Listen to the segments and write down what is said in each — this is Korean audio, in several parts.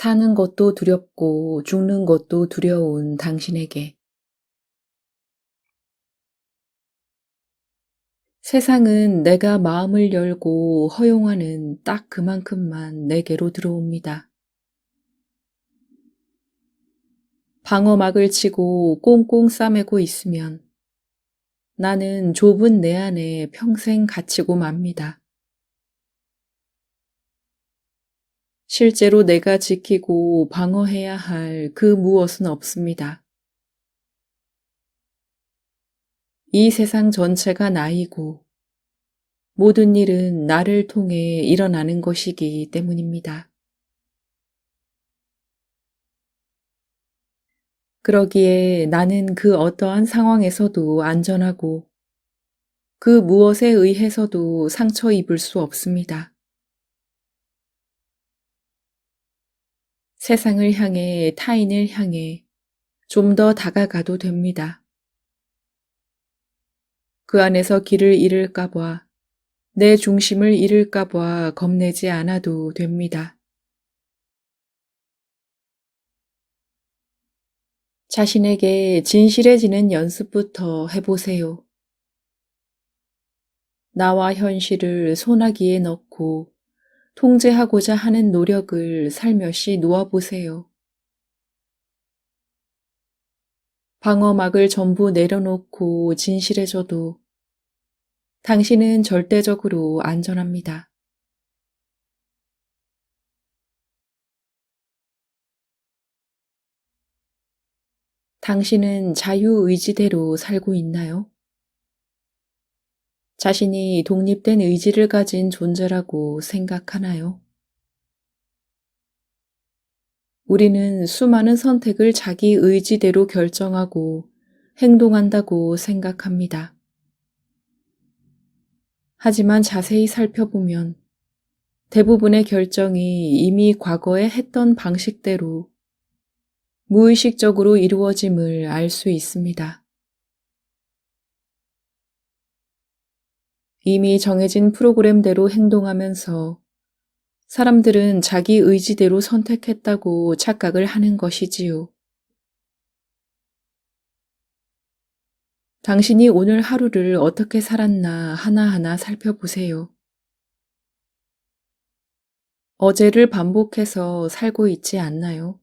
사는 것도 두렵고 죽는 것도 두려운 당신에게 세상은 내가 마음을 열고 허용하는 딱 그만큼만 내게로 들어옵니다. 방어막을 치고 꽁꽁 싸매고 있으면 나는 좁은 내 안에 평생 갇히고 맙니다. 실제로 내가 지키고 방어해야 할 그 무엇은 없습니다. 이 세상 전체가 나이고 모든 일은 나를 통해 일어나는 것이기 때문입니다. 그러기에 나는 그 어떠한 상황에서도 안전하고 그 무엇에 의해서도 상처 입을 수 없습니다. 세상을 향해 타인을 향해 좀 더 다가가도 됩니다. 그 안에서 길을 잃을까봐 내 중심을 잃을까봐 겁내지 않아도 됩니다. 자신에게 진실해지는 연습부터 해보세요. 나와 현실을 소나기에 넣고 통제하고자 하는 노력을 살며시 놓아보세요. 방어막을 전부 내려놓고 진실해져도 당신은 절대적으로 안전합니다. 당신은 자유의지대로 살고 있나요? 자신이 독립된 의지를 가진 존재라고 생각하나요? 우리는 수많은 선택을 자기 의지대로 결정하고 행동한다고 생각합니다. 하지만 자세히 살펴보면 대부분의 결정이 이미 과거에 했던 방식대로 무의식적으로 이루어짐을 알 수 있습니다. 이미 정해진 프로그램대로 행동하면서 사람들은 자기 의지대로 선택했다고 착각을 하는 것이지요. 당신이 오늘 하루를 어떻게 살았나 하나하나 살펴보세요. 어제를 반복해서 살고 있지 않나요?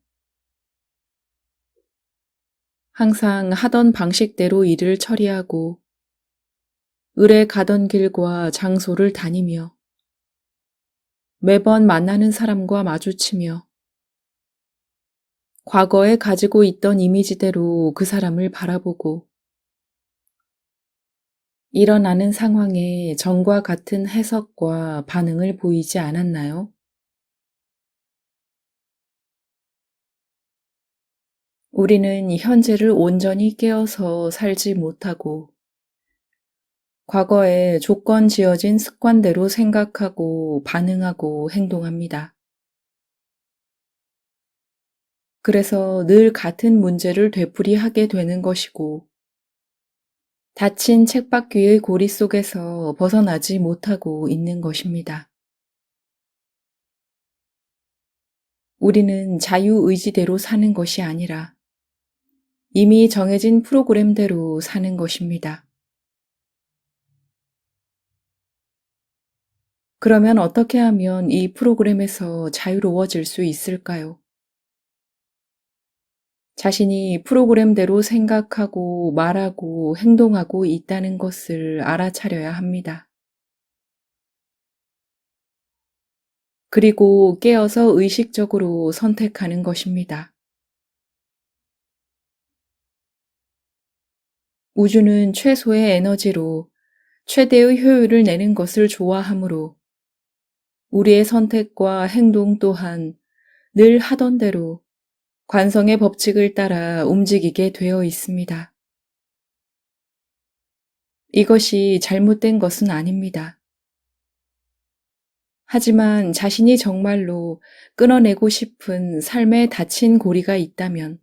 항상 하던 방식대로 일을 처리하고 을에 가던 길과 장소를 다니며 매번 만나는 사람과 마주치며 과거에 가지고 있던 이미지대로 그 사람을 바라보고 일어나는 상황에 전과 같은 해석과 반응을 보이지 않았나요? 우리는 현재를 온전히 깨어서 살지 못하고 과거에 조건 지어진 습관대로 생각하고 반응하고 행동합니다. 그래서 늘 같은 문제를 되풀이하게 되는 것이고 닫힌 쳇바퀴의 고리 속에서 벗어나지 못하고 있는 것입니다. 우리는 자유의지대로 사는 것이 아니라 이미 정해진 프로그램대로 사는 것입니다. 그러면 어떻게 하면 이 프로그램에서 자유로워질 수 있을까요? 자신이 프로그램대로 생각하고 말하고 행동하고 있다는 것을 알아차려야 합니다. 그리고 깨어서 의식적으로 선택하는 것입니다. 우주는 최소의 에너지로 최대의 효율을 내는 것을 좋아하므로 우리의 선택과 행동 또한 늘 하던 대로 관성의 법칙을 따라 움직이게 되어 있습니다. 이것이 잘못된 것은 아닙니다. 하지만 자신이 정말로 끊어내고 싶은 삶의 닫힌 고리가 있다면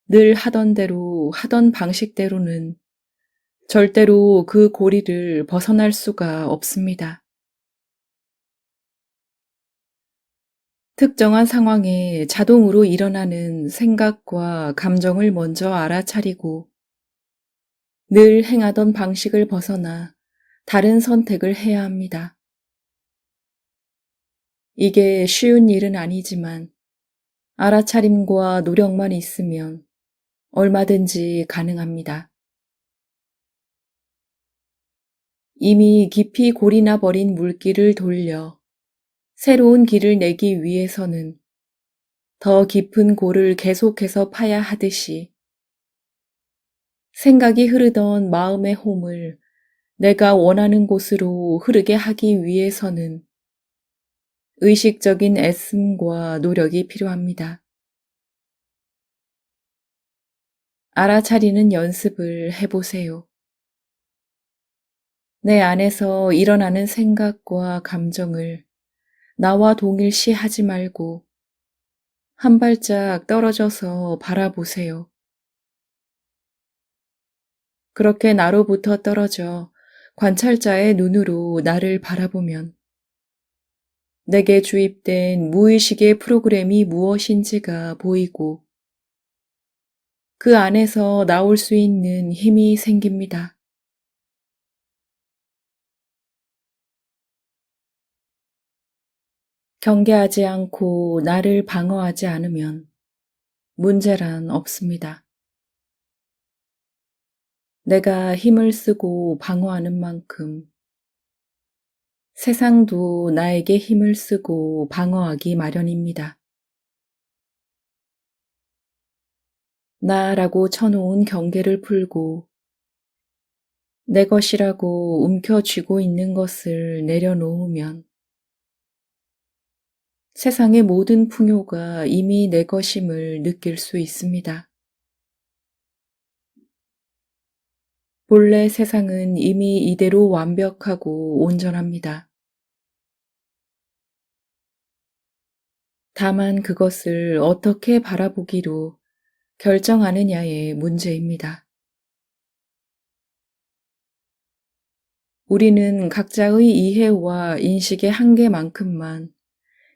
늘 하던 대로 하던 방식대로는 절대로 그 고리를 벗어날 수가 없습니다. 특정한 상황에 자동으로 일어나는 생각과 감정을 먼저 알아차리고 늘 행하던 방식을 벗어나 다른 선택을 해야 합니다. 이게 쉬운 일은 아니지만 알아차림과 노력만 있으면 얼마든지 가능합니다. 이미 깊이 골이나 버린 물길을 돌려 새로운 길을 내기 위해서는 더 깊은 골을 계속해서 파야 하듯이 생각이 흐르던 마음의 홈을 내가 원하는 곳으로 흐르게 하기 위해서는 의식적인 애씀과 노력이 필요합니다. 알아차리는 연습을 해보세요. 내 안에서 일어나는 생각과 감정을 나와 동일시하지 말고 한 발짝 떨어져서 바라보세요. 그렇게 나로부터 떨어져 관찰자의 눈으로 나를 바라보면 내게 주입된 무의식의 프로그램이 무엇인지가 보이고 그 안에서 나올 수 있는 힘이 생깁니다. 경계하지 않고 나를 방어하지 않으면 문제란 없습니다. 내가 힘을 쓰고 방어하는 만큼 세상도 나에게 힘을 쓰고 방어하기 마련입니다. 나라고 쳐놓은 경계를 풀고 내 것이라고 움켜쥐고 있는 것을 내려놓으면 세상의 모든 풍요가 이미 내 것임을 느낄 수 있습니다. 본래 세상은 이미 이대로 완벽하고 온전합니다. 다만 그것을 어떻게 바라보기로 결정하느냐의 문제입니다. 우리는 각자의 이해와 인식의 한계만큼만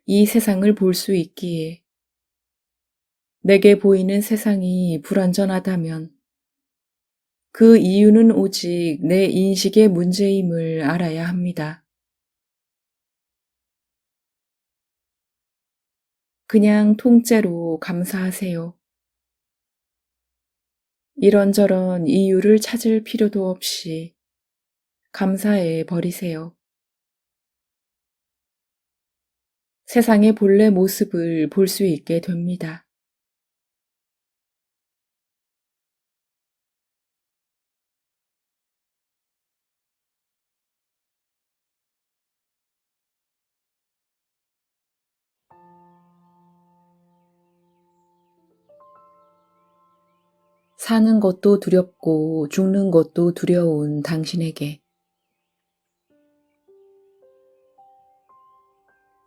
이 세상을 볼 수 있기에 내게 보이는 세상이 불완전하다면 그 이유는 오직 내 인식의 문제임을 알아야 합니다. 그냥 통째로 감사하세요. 이런저런 이유를 찾을 필요도 없이 감사해 버리세요. 세상의 본래 모습을 볼 수 있게 됩니다. 사는 것도 두렵고 죽는 것도 두려운 당신에게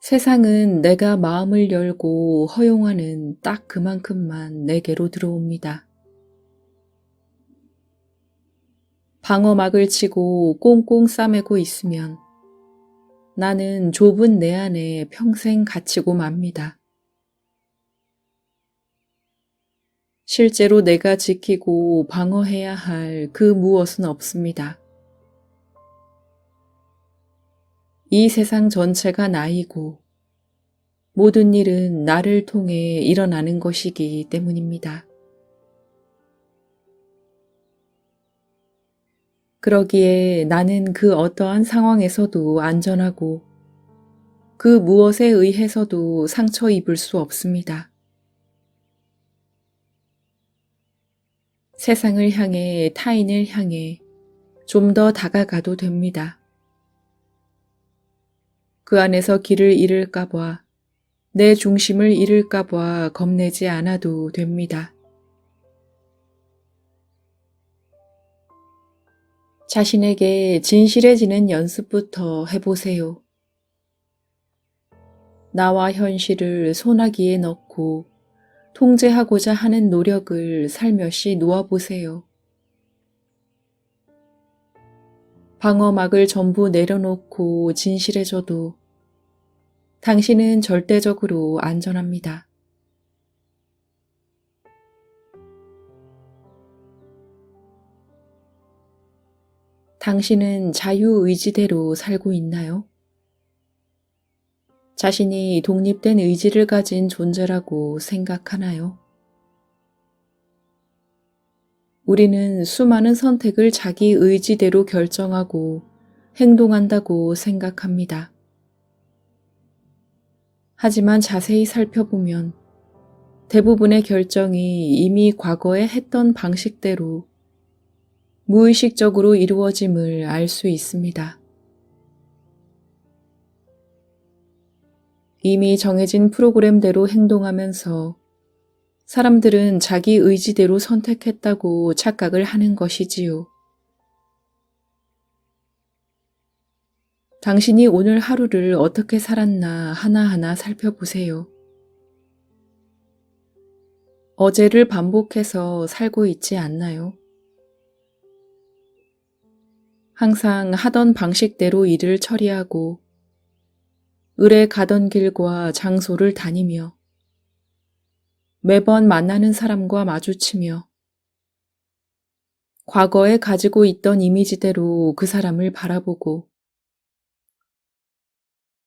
세상은 내가 마음을 열고 허용하는 딱 그만큼만 내게로 들어옵니다. 방어막을 치고 꽁꽁 싸매고 있으면 나는 좁은 내 안에 평생 갇히고 맙니다. 실제로 내가 지키고 방어해야 할 그 무엇은 없습니다. 이 세상 전체가 나이고 모든 일은 나를 통해 일어나는 것이기 때문입니다. 그러기에 나는 그 어떠한 상황에서도 안전하고 그 무엇에 의해서도 상처 입을 수 없습니다. 세상을 향해 타인을 향해 좀 더 다가가도 됩니다. 그 안에서 길을 잃을까 봐, 내 중심을 잃을까 봐 겁내지 않아도 됩니다. 자신에게 진실해지는 연습부터 해보세요. 나와 현실을 소나기에 넣고 통제하고자 하는 노력을 살며시 놓아보세요. 방어막을 전부 내려놓고 진실해져도 당신은 절대적으로 안전합니다. 당신은 자유의지대로 살고 있나요? 자신이 독립된 의지를 가진 존재라고 생각하나요? 우리는 수많은 선택을 자기 의지대로 결정하고 행동한다고 생각합니다. 하지만 자세히 살펴보면 대부분의 결정이 이미 과거에 했던 방식대로 무의식적으로 이루어짐을 알 수 있습니다. 이미 정해진 프로그램대로 행동하면서 사람들은 자기 의지대로 선택했다고 착각을 하는 것이지요. 당신이 오늘 하루를 어떻게 살았나 하나하나 살펴보세요. 어제를 반복해서 살고 있지 않나요? 항상 하던 방식대로 일을 처리하고 을에 가던 길과 장소를 다니며 매번 만나는 사람과 마주치며 과거에 가지고 있던 이미지대로 그 사람을 바라보고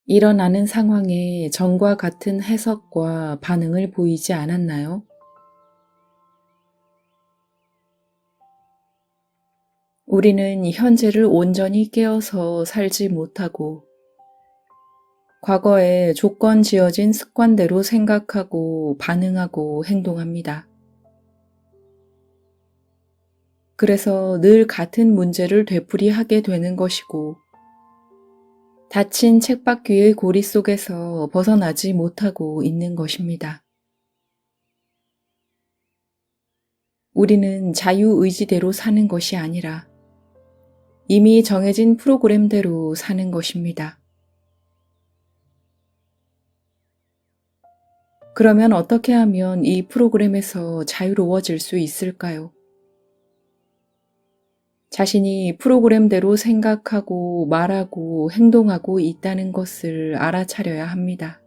일어나는 상황에 전과 같은 해석과 반응을 보이지 않았나요? 우리는 현재를 온전히 깨어서 살지 못하고 과거에 조건 지어진 습관대로 생각하고 반응하고 행동합니다. 그래서 늘 같은 문제를 되풀이하게 되는 것이고 닫힌 책바퀴의 고리 속에서 벗어나지 못하고 있는 것입니다. 우리는 자유의지대로 사는 것이 아니라 이미 정해진 프로그램대로 사는 것입니다. 그러면 어떻게 하면 이 프로그램에서 자유로워질 수 있을까요? 자신이 프로그램대로 생각하고 말하고 행동하고 있다는 것을 알아차려야 합니다.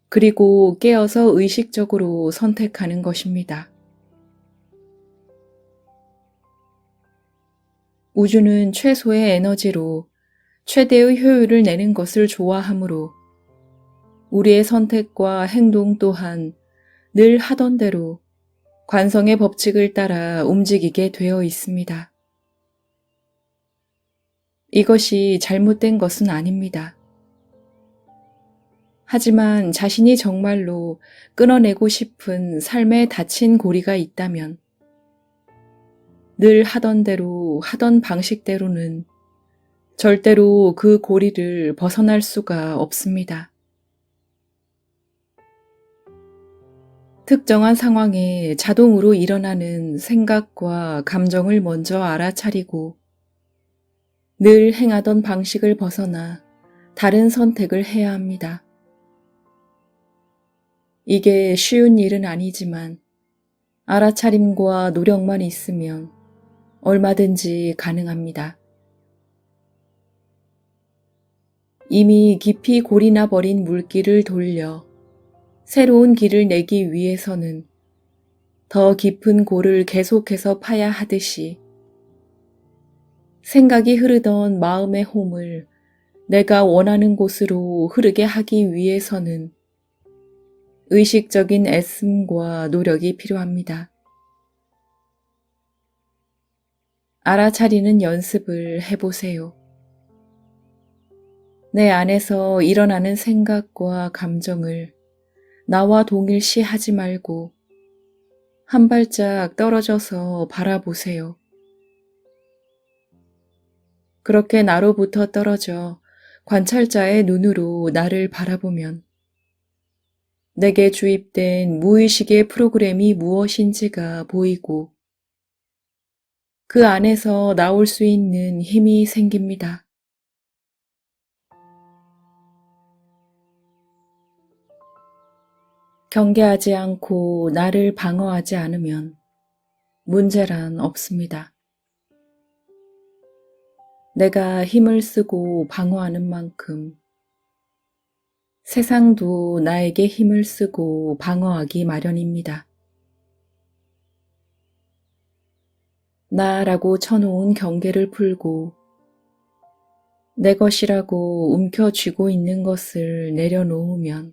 그리고 깨어서 의식적으로 선택하는 것입니다. 우주는 최소의 에너지로 최대의 효율을 내는 것을 좋아하므로 우리의 선택과 행동 또한 늘 하던 대로 관성의 법칙을 따라 움직이게 되어 있습니다. 이것이 잘못된 것은 아닙니다. 하지만 자신이 정말로 끊어내고 싶은 삶에 닫힌 고리가 있다면 늘 하던 대로 하던 방식대로는 절대로 그 고리를 벗어날 수가 없습니다. 특정한 상황에 자동으로 일어나는 생각과 감정을 먼저 알아차리고 늘 행하던 방식을 벗어나 다른 선택을 해야 합니다. 이게 쉬운 일은 아니지만 알아차림과 노력만 있으면 얼마든지 가능합니다. 이미 깊이 골이나 버린 물길을 돌려 새로운 길을 내기 위해서는 더 깊은 골을 계속해서 파야 하듯이 생각이 흐르던 마음의 홈을 내가 원하는 곳으로 흐르게 하기 위해서는 의식적인 애씀과 노력이 필요합니다. 알아차리는 연습을 해보세요. 내 안에서 일어나는 생각과 감정을 나와 동일시하지 말고 한 발짝 떨어져서 바라보세요. 그렇게 나로부터 떨어져 관찰자의 눈으로 나를 바라보면 내게 주입된 무의식의 프로그램이 무엇인지가 보이고 그 안에서 나올 수 있는 힘이 생깁니다. 경계하지 않고 나를 방어하지 않으면 문제란 없습니다. 내가 힘을 쓰고 방어하는 만큼 세상도 나에게 힘을 쓰고 방어하기 마련입니다. 나라고 쳐놓은 경계를 풀고 내 것이라고 움켜쥐고 있는 것을 내려놓으면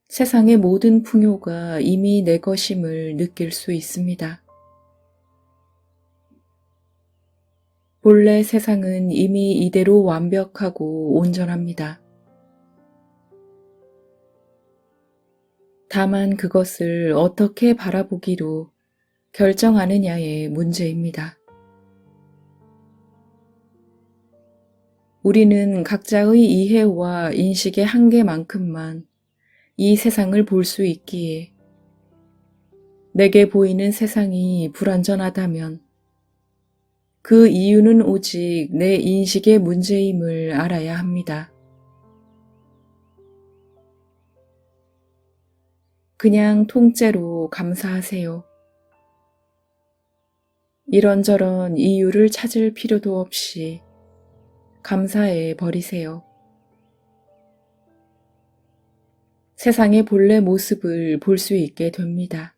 세상의 모든 풍요가 이미 내 것임을 느낄 수 있습니다. 본래 세상은 이미 이대로 완벽하고 온전합니다. 다만 그것을 어떻게 바라보기로 결정하느냐의 문제입니다. 우리는 각자의 이해와 인식의 한계만큼만 이 세상을 볼 수 있기에 내게 보이는 세상이 불완전하다면 그 이유는 오직 내 인식의 문제임을 알아야 합니다. 그냥 통째로 감사하세요. 이런저런 이유를 찾을 필요도 없이 감사해 버리세요. 세상의 본래 모습을 볼 수 있게 됩니다.